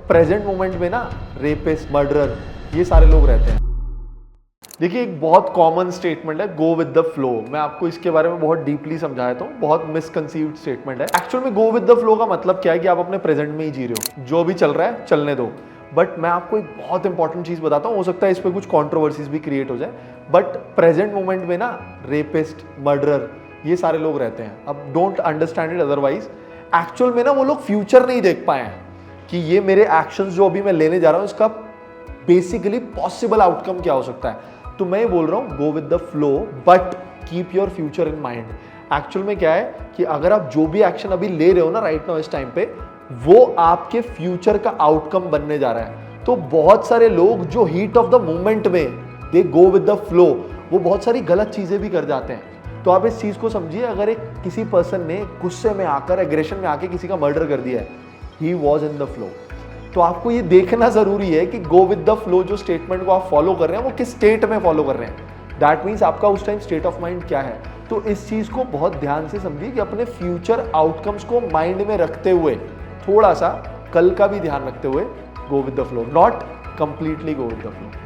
Present moment में ना rapist, murderer, ये सारे लोग रहते हैं। देखिए, एक बहुत कॉमन स्टेटमेंट है गो विद द फ्लो। मैं आपको इसके बारे में बहुत डीपली समझाता हूँ। बहुत मिसकंसीव्ड स्टेटमेंट है। एक्चुअल में गो विद द फ्लो का मतलब क्या है कि आप अपने प्रेजेंट में ही जी रहे हो, जो भी चल रहा है चलने दो। बट मैं आपको एक बहुत इंपॉर्टेंट चीज बताता हूँ, हो सकता है इस पर कुछ कॉन्ट्रोवर्सीज भी क्रिएट हो जाए, बट प्रेजेंट मोमेंट में ना रेपिस्ट, मर्डरर, ये सारे लोग रहते हैं। अब don't understand it otherwise. Actual में ना वो लोग फ्यूचर नहीं देख पाए हैं कि ये मेरे एक्शंस जो अभी मैं लेने जा रहा हूँ इसका बेसिकली पॉसिबल आउटकम क्या हो सकता है। तो मैं बोल रहा हूँ go with the flow but keep your future in mind. Actual में क्या है कि अगर आप जो भी एक्शन अभी ले रहे हो ना राइट नाउ इस टाइम पे, वो आपके फ्यूचर का आउटकम बनने जा रहा है। तो बहुत सारे लोग जो हीट ऑफ द मोमेंट में दे गो विद द फ्लो, वो बहुत सारी गलत चीजें भी कर जाते हैं। तो आप इस चीज को समझिए, अगर एक किसी पर्सन ने गुस्से में आकर, एग्रेशन में आके किसी का मर्डर कर दिया है, he was in the flow. तो आपको ये देखना जरूरी है कि गो विद द फ्लो जो स्टेटमेंट को आप फॉलो कर रहे हैं वो किस स्टेट में फॉलो कर रहे हैं। दैट मीन्स आपका उस टाइम स्टेट ऑफ माइंड क्या है। तो इस चीज को बहुत ध्यान से समझिए कि अपने फ्यूचर आउटकम्स को माइंड में रखते हुए, थोड़ा सा कल का भी ध्यान रखते हुए go with the flow, not completely go with the flow.